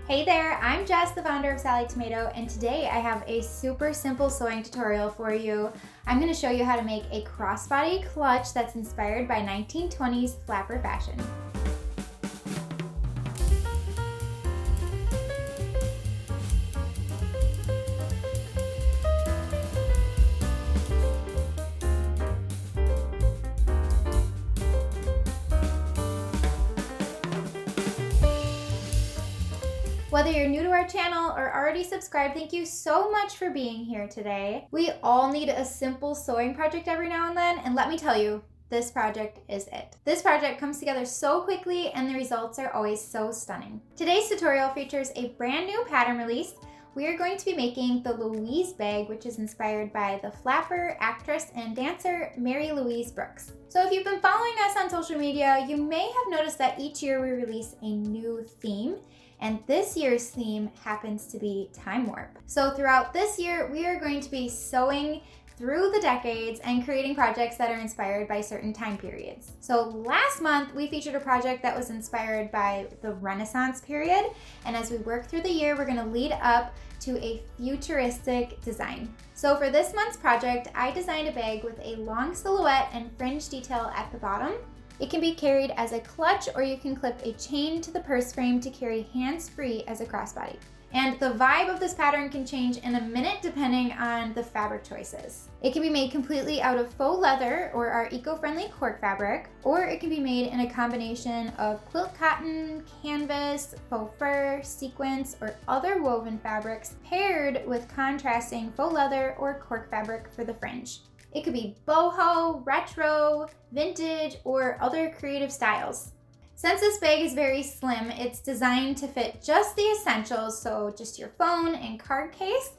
Hey there, I'm Jess, the founder of Sallie Tomato, and today I have a super simple sewing tutorial for you. I'm going to show you how to make a crossbody clutch that's inspired by 1920s flapper fashion. Whether you're new to our channel or already subscribed, thank you so much for being here today. We all need a simple sewing project every now and then, and let me tell you, this project is it. This project comes together so quickly and the results are always so stunning. Today's tutorial features a brand new pattern release. We are going to be making the Louise bag, which is inspired by the flapper, actress, and dancer Mary Louise Brooks. So if you've been following us on social media, you may have noticed that each year we release a new theme. And this year's theme happens to be time warp. So throughout this year, we are going to be sewing through the decades and creating projects that are inspired by certain time periods. So last month, we featured a project that was inspired by the Renaissance period. And as we work through the year, we're gonna lead up to a futuristic design. So for this month's project, I designed a bag with a long silhouette and fringe detail at the bottom. It can be carried as a clutch, or you can clip a chain to the purse frame to carry hands-free as a crossbody. And the vibe of this pattern can change in a minute depending on the fabric choices. It can be made completely out of faux leather or our eco-friendly cork fabric, or it can be made in a combination of quilt cotton, canvas, faux fur, sequins, or other woven fabrics paired with contrasting faux leather or cork fabric for the fringe. It could be boho, retro, vintage, or other creative styles. Since this bag is very slim, it's designed to fit just the essentials, so just your phone and card case.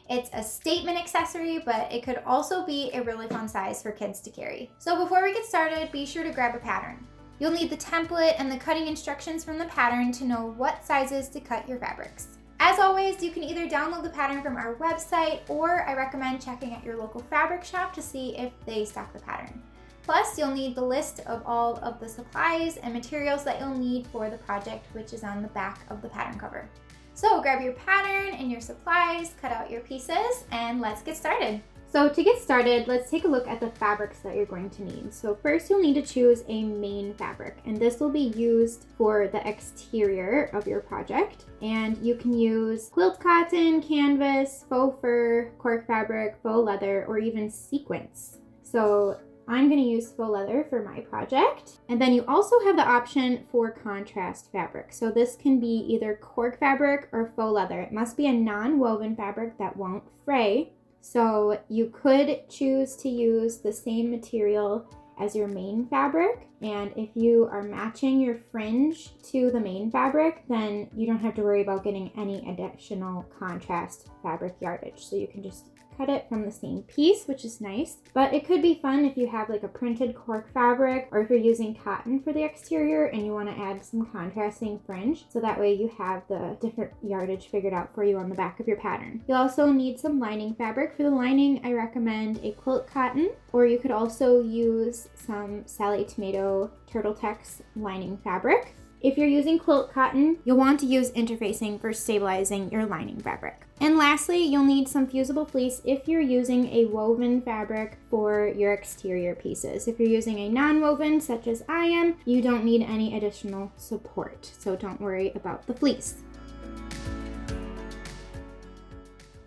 It's a statement accessory, but it could also be a really fun size for kids to carry. So before we get started, be sure to grab a pattern. You'll need the template and the cutting instructions from the pattern to know what sizes to cut your fabrics. As always, you can either download the pattern from our website, or I recommend checking at your local fabric shop to see if they stock the pattern. Plus, you'll need the list of all of the supplies and materials that you'll need for the project, which is on the back of the pattern cover. So grab your pattern and your supplies, cut out your pieces, and let's get started. So to get started, let's take a look at the fabrics that you're going to need. So first you'll need to choose a main fabric, and this will be used for the exterior of your project. And you can use quilt cotton, canvas, faux fur, cork fabric, faux leather, or even sequins. So I'm going to use faux leather for my project. And then you also have the option for contrast fabric. So this can be either cork fabric or faux leather. It must be a non-woven fabric that won't fray. So you could choose to use the same material as your main fabric. And if you are matching your fringe to the main fabric, then you don't have to worry about getting any additional contrast fabric yardage. So you can just cut it from the same piece, which is nice. But it could be fun if you have like a printed cork fabric, or if you're using cotton for the exterior and you want to add some contrasting fringe, so that way you have the different yardage figured out for you on the back of your pattern. You'll also need some lining fabric. For the lining, I recommend a quilt cotton, or you could also use some Sallie Tomato Turtle Tex lining fabric. If you're using quilt cotton, you'll want to use interfacing for stabilizing your lining fabric. And lastly, you'll need some fusible fleece if you're using a woven fabric for your exterior pieces. If you're using a non-woven, such as I am, you don't need any additional support, so don't worry about the fleece.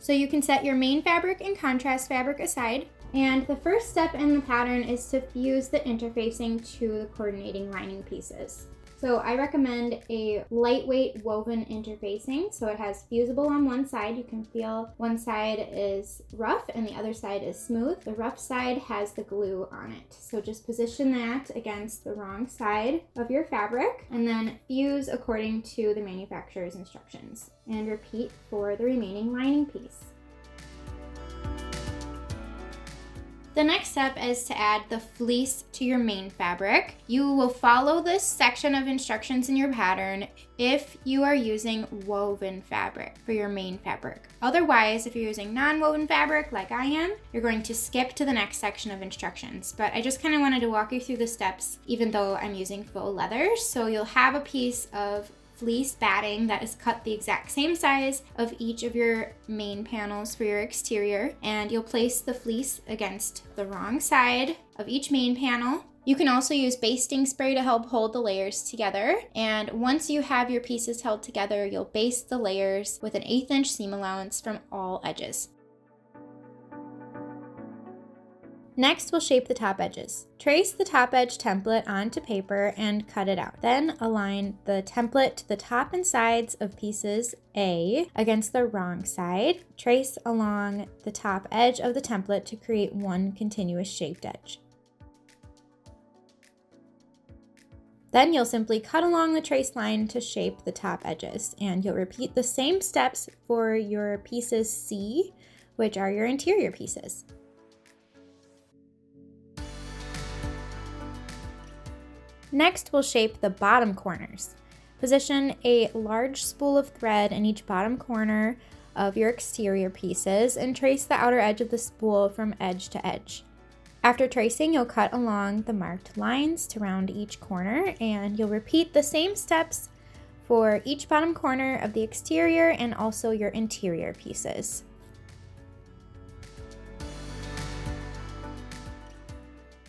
So you can set your main fabric and contrast fabric aside. And the first step in the pattern is to fuse the interfacing to the coordinating lining pieces. So I recommend a lightweight woven interfacing. So it has fusible on one side. You can feel one side is rough and the other side is smooth. The rough side has the glue on it. So just position that against the wrong side of your fabric and then fuse according to the manufacturer's instructions. And repeat for the remaining lining piece. The next step is to add the fleece to your main fabric. You will follow this section of instructions in your pattern if you are using woven fabric for your main fabric. Otherwise, if you're using non-woven fabric like I am, you're going to skip to the next section of instructions. But I just kind of wanted to walk you through the steps even though I'm using faux leather. So you'll have a piece of fleece batting that is cut the exact same size of each of your main panels for your exterior, and you'll place the fleece against the wrong side of each main panel. You can also use basting spray to help hold the layers together, and once you have your pieces held together, you'll baste the layers with an 1/8 inch seam allowance from all edges. Next, we'll shape the top edges. Trace the top edge template onto paper and cut it out. Then align the template to the top and sides of pieces A against the wrong side. Trace along the top edge of the template to create one continuous shaped edge. Then you'll simply cut along the trace line to shape the top edges, and you'll repeat the same steps for your pieces C, which are your interior pieces. Next, we'll shape the bottom corners. Position a large spool of thread in each bottom corner of your exterior pieces and trace the outer edge of the spool from edge to edge. After tracing, you'll cut along the marked lines to round each corner, and you'll repeat the same steps for each bottom corner of the exterior and also your interior pieces.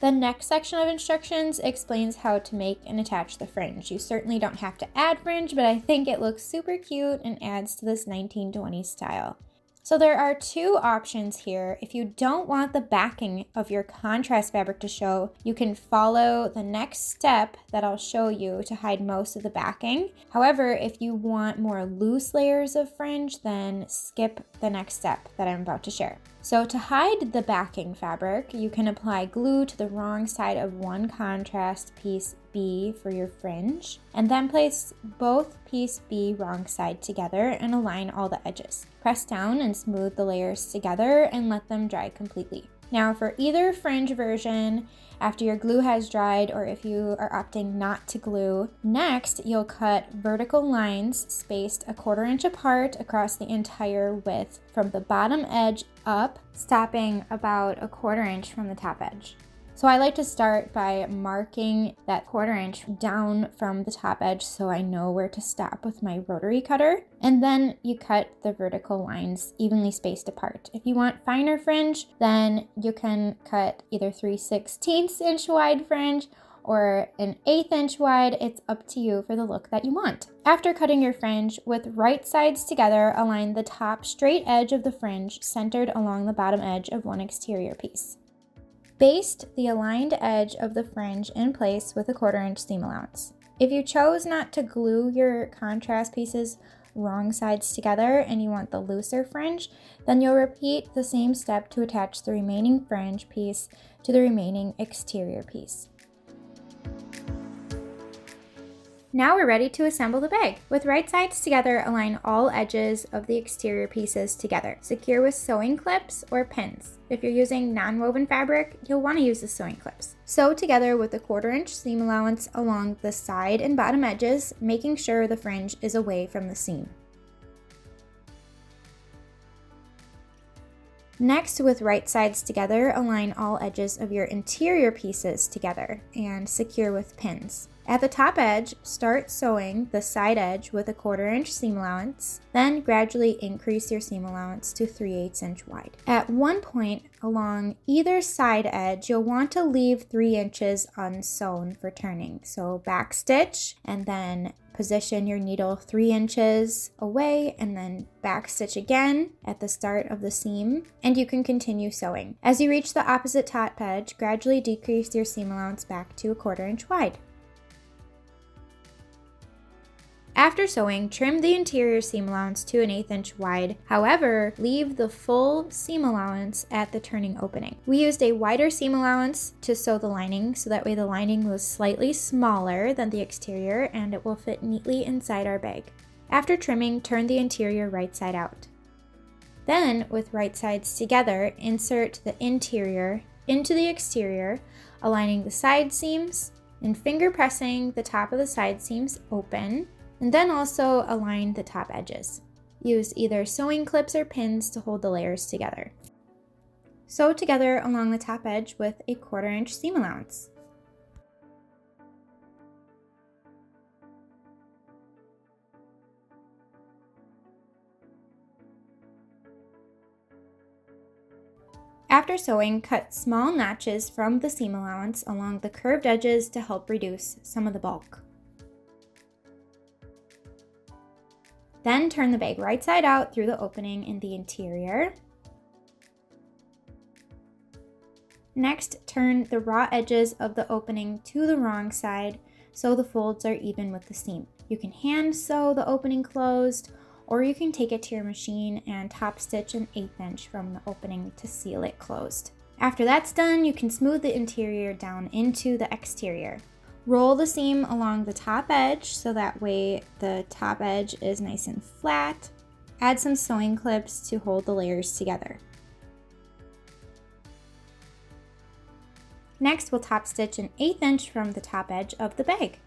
The next section of instructions explains how to make and attach the fringe. You certainly don't have to add fringe, but I think it looks super cute and adds to this 1920s style. So there are two options here. If you don't want the backing of your contrast fabric to show, you can follow the next step that I'll show you to hide most of the backing. However, if you want more loose layers of fringe, then skip the next step that I'm about to share. So to hide the backing fabric, you can apply glue to the wrong side of one contrast piece B for your fringe, and then place both piece B wrong side together and align all the edges. Press down and smooth the layers together and let them dry completely. Now for either fringe version, after your glue has dried or if you are opting not to glue, next you'll cut vertical lines spaced 1/4 inch apart across the entire width from the bottom edge up, stopping about 1/4 inch from the top edge. So I like to start by marking that 1/4 inch down from the top edge so I know where to stop with my rotary cutter. And then you cut the vertical lines evenly spaced apart. If you want finer fringe, then you can cut either 3/16 inch wide fringe or an 1/8 inch wide. It's up to you for the look that you want. After cutting your fringe, with right sides together, align the top straight edge of the fringe centered along the bottom edge of one exterior piece. Baste the aligned edge of the fringe in place with a 1/4 inch seam allowance. If you chose not to glue your contrast pieces wrong sides together and you want the looser fringe, then you'll repeat the same step to attach the remaining fringe piece to the remaining exterior piece. Now we're ready to assemble the bag. With right sides together, align all edges of the exterior pieces together. Secure with sewing clips or pins. If you're using non-woven fabric, you'll want to use the sewing clips. Sew together with a 1/4 inch seam allowance along the side and bottom edges, making sure the fringe is away from the seam. Next, with right sides together, align all edges of your interior pieces together and secure with pins. At the top edge, start sewing the side edge with a 1/4 inch seam allowance, then gradually increase your seam allowance to 3/8 inch wide. At one point along either side edge, you'll want to leave 3 inches unsewn for turning. So back stitch and then position your needle 3 inches away and then back stitch again at the start of the seam, and you can continue sewing. As you reach the opposite top edge, gradually decrease your seam allowance back to a 1/4 inch wide. After sewing, trim the interior seam allowance to an 1/8 inch wide. However, leave the full seam allowance at the turning opening. We used a wider seam allowance to sew the lining, so that way the lining was slightly smaller than the exterior and it will fit neatly inside our bag. After trimming, turn the interior right side out. Then, with right sides together, insert the interior into the exterior, aligning the side seams and finger pressing the top of the side seams open, and then also align the top edges. Use either sewing clips or pins to hold the layers together. Sew together along the top edge with a 1/4 inch seam allowance. After sewing, cut small notches from the seam allowance along the curved edges to help reduce some of the bulk. Then turn the bag right side out through the opening in the interior. Next, turn the raw edges of the opening to the wrong side so the folds are even with the seam. You can hand sew the opening closed, or you can take it to your machine and top stitch an 1/8 inch from the opening to seal it closed. After that's done, you can smooth the interior down into the exterior. Roll the seam along the top edge so that way the top edge is nice and flat. Add some sewing clips to hold the layers together. Next, we'll top stitch an 1/8 inch from the top edge of the bag.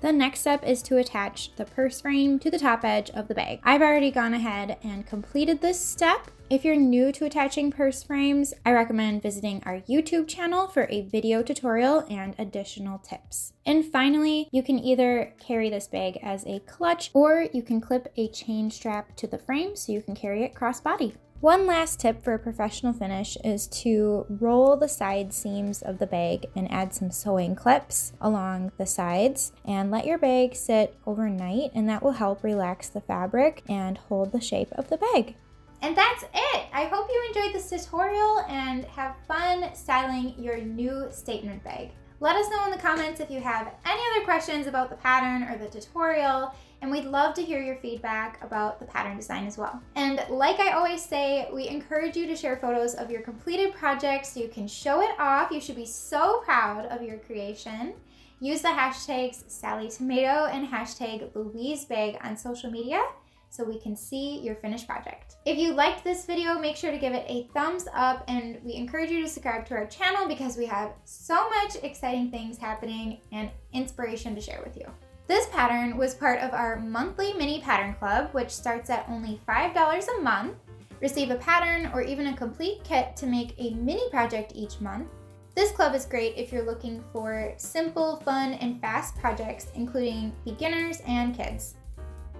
The next step is to attach the purse frame to the top edge of the bag. I've already gone ahead and completed this step. If you're new to attaching purse frames, I recommend visiting our YouTube channel for a video tutorial and additional tips. And finally, you can either carry this bag as a clutch or you can clip a chain strap to the frame so you can carry it crossbody. One last tip for a professional finish is to roll the side seams of the bag and add some sewing clips along the sides and let your bag sit overnight, and that will help relax the fabric and hold the shape of the bag. And that's it! I hope you enjoyed this tutorial and have fun styling your new statement bag. Let us know in the comments if you have any other questions about the pattern or the tutorial, and we'd love to hear your feedback about the pattern design as well. And like I always say, we encourage you to share photos of your completed project so you can show it off. You should be so proud of your creation. Use the hashtags Sallie Tomato and hashtag Louise bag on social media so we can see your finished project. If you liked this video, make sure to give it a thumbs up, and we encourage you to subscribe to our channel because we have so much exciting things happening and inspiration to share with you. This pattern was part of our monthly mini pattern club, which starts at only $5 a month. Receive a pattern or even a complete kit to make a mini project each month. This club is great if you're looking for simple, fun, and fast projects, including beginners and kids.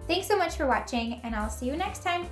Thanks so much for watching, and I'll see you next time.